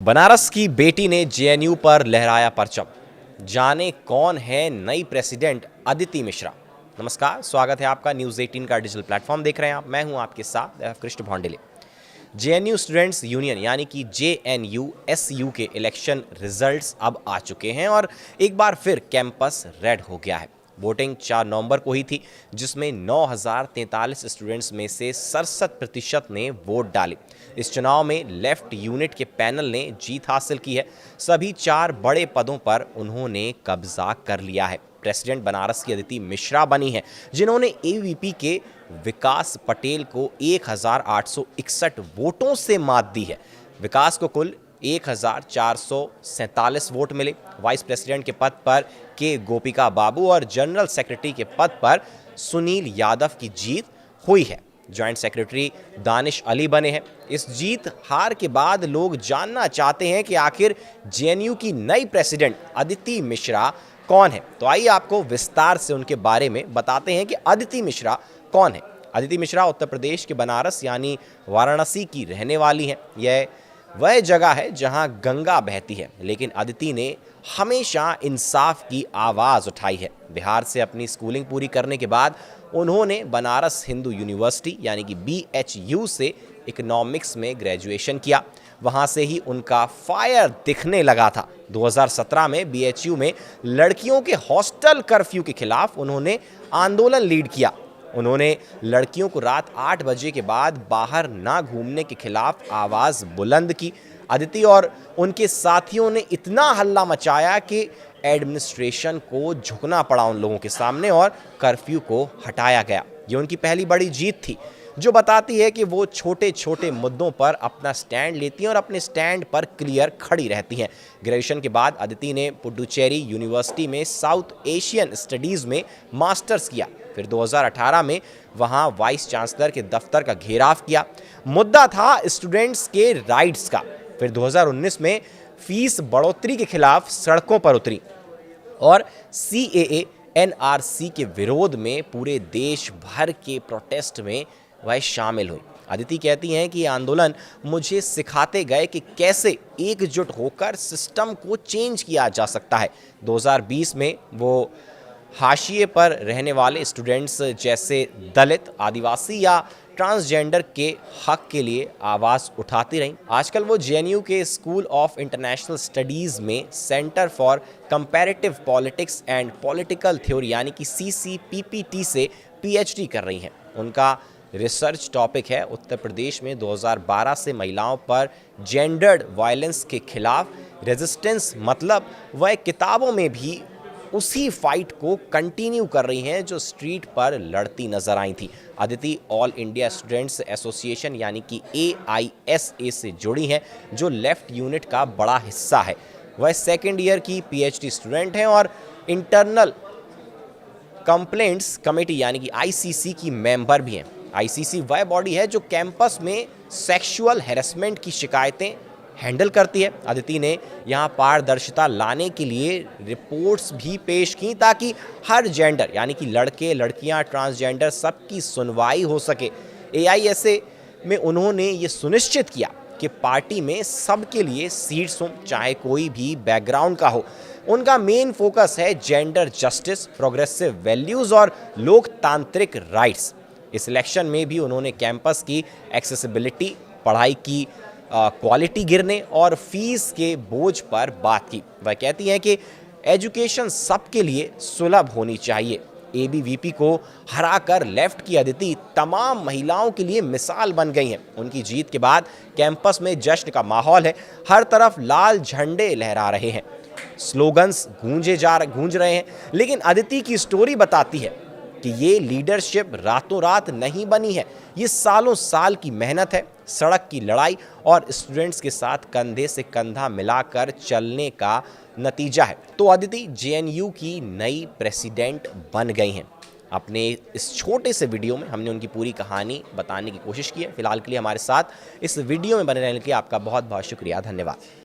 बनारस की बेटी ने जेएनयू पर लहराया परचम। जाने कौन है नई प्रेसिडेंट अदिति मिश्रा। नमस्कार, स्वागत है आपका न्यूज़ 18 का डिजिटल प्लेटफॉर्म देख रहे हैं आप। मैं हूं आपके साथ कृष्ण भौंडेले। जेएनयू स्टूडेंट्स यूनियन यानी कि जेएनयू एसयू के इलेक्शन रिजल्ट्स अब आ चुके हैं और एक बार फिर कैंपस रेड हो गया है। वोटिंग 4 नवंबर को ही थी, जिसमें 9,043 स्टूडेंट्स में से 67% ने वोट डाले। इस चुनाव में लेफ्ट यूनिट के पैनल ने जीत हासिल की है। सभी 4 बड़े पदों पर उन्होंने कब्जा कर लिया है। प्रेसिडेंट बनारस की अदिति मिश्रा बनी है, जिन्होंने एवीपी के विकास पटेल को 1,861 वोटों से मात दी है। विकास को कुल 1,447 वोट मिले। वाइस प्रेसिडेंट के पद पर के गोपिका बाबू और जनरल सेक्रेटरी के पद पर सुनील यादव की जीत हुई है। जॉइंट सेक्रेटरी दानिश अली बने हैं। इस जीत हार के बाद लोग जानना चाहते हैं कि आखिर जेएनयू की नई प्रेसिडेंट अदिति मिश्रा कौन है। तो आइए आपको विस्तार से उनके बारे में बताते हैं कि अदिति मिश्रा कौन है। अदिति मिश्रा उत्तर प्रदेश के बनारस यानी वाराणसी की रहने वाली हैं। यह वह जगह है जहां गंगा बहती है, लेकिन अदिति ने हमेशा इंसाफ की आवाज़ उठाई है। बिहार से अपनी स्कूलिंग पूरी करने के बाद उन्होंने बनारस हिंदू यूनिवर्सिटी यानी कि BHU से इकोनॉमिक्स में ग्रेजुएशन किया। वहां से ही उनका फायर दिखने लगा था। 2017 में BHU में लड़कियों के हॉस्टल कर्फ्यू के खिलाफ उन्होंने आंदोलन लीड किया। उन्होंने लड़कियों को रात 8 बजे के बाद बाहर ना घूमने के खिलाफ आवाज़ बुलंद की। अदिति और उनके साथियों ने इतना हल्ला मचाया कि एडमिनिस्ट्रेशन को झुकना पड़ा उन लोगों के सामने और कर्फ्यू को हटाया गया। ये उनकी पहली बड़ी जीत थी, जो बताती है कि वो छोटे छोटे मुद्दों पर अपना स्टैंड लेती हैं और अपने स्टैंड पर क्लियर खड़ी रहती हैं। ग्रेजुएशन के बाद अदिति ने पुडुचेरी यूनिवर्सिटी में साउथ एशियन स्टडीज़ में मास्टर्स किया। फिर 2018 में वहां वाइस चांसलर के दफ्तर का घेराव किया। मुद्दा था स्टूडेंट्स के राइट्स का। फिर 2019 में फीस बढ़ोतरी के खिलाफ सड़कों पर उतरी और CAA NRC के विरोध में पूरे देश भर के प्रोटेस्ट में वह शामिल हुई। अदिति कहती हैं कि ये आंदोलन मुझे सिखाते गए कि कैसे एकजुट होकर सिस्टम को चेंज किया जा सकता है। 2020 में वो हाशिए पर रहने वाले स्टूडेंट्स जैसे दलित, आदिवासी या ट्रांसजेंडर के हक के लिए आवाज़ उठाती रहीं। आजकल वो जेएनयू के स्कूल ऑफ इंटरनेशनल स्टडीज़ में centre for comparative politics and political theory यानी कि CCPPT से PhD कर रही हैं। उनका रिसर्च टॉपिक है उत्तर प्रदेश में 2012 से महिलाओं पर जेंडर्ड वायलेंस के खिलाफ रेजिस्टेंस। मतलब वह किताबों में भी उसी फाइट को कंटिन्यू कर रही हैं जो स्ट्रीट पर लड़ती नजर आई थी। Aditi all India students association यानी कि AISA से जुड़ी हैं, जो लेफ्ट यूनिट का बड़ा हिस्सा है। वह सेकेंड ईयर की PhD स्टूडेंट हैं और इंटरनल कंप्लेंट्स कमेटी यानी कि ICC की मेंबर भी हैं। ICC वह बॉडी है जो कैंपस में सेक्सुअल हैरेसमेंट की शिकायतें हैंडल करती है। अदिति ने यहाँ पारदर्शिता लाने के लिए रिपोर्ट्स भी पेश की ताकि हर जेंडर यानी कि लड़के, लड़कियाँ, ट्रांसजेंडर सबकी सुनवाई हो सके। AISA में उन्होंने ये सुनिश्चित किया कि पार्टी में सबके लिए सीट्स हों, चाहे कोई भी बैकग्राउंड का हो। उनका मेन फोकस है जेंडर जस्टिस, प्रोग्रेसिव वैल्यूज़ और लोकतांत्रिक राइट्स। इस इलेक्शन में भी उन्होंने कैंपस की एक्सेसिबिलिटी, पढ़ाई की क्वालिटी गिरने और फीस के बोझ पर बात की। वह कहती हैं कि एजुकेशन सबके लिए सुलभ होनी चाहिए। ABVP को हराकर लेफ्ट की अदिति तमाम महिलाओं के लिए मिसाल बन गई हैं। उनकी जीत के बाद कैंपस में जश्न का माहौल है। हर तरफ लाल झंडे लहरा रहे हैं, स्लोगन्स गूंज रहे हैं। लेकिन अदिति की स्टोरी बताती है कि ये लीडरशिप रातों रात नहीं बनी है। ये सालों साल की मेहनत है, सड़क की लड़ाई और स्टूडेंट्स के साथ कंधे से कंधा मिलाकर चलने का नतीजा है। तो अदिति जेएनयू की नई प्रेसिडेंट बन गई हैं। अपने इस छोटे से वीडियो में हमने उनकी पूरी कहानी बताने की कोशिश की है। फिलहाल के लिए हमारे साथ इस वीडियो में बने रहने के लिए आपका बहुत बहुत शुक्रिया, धन्यवाद।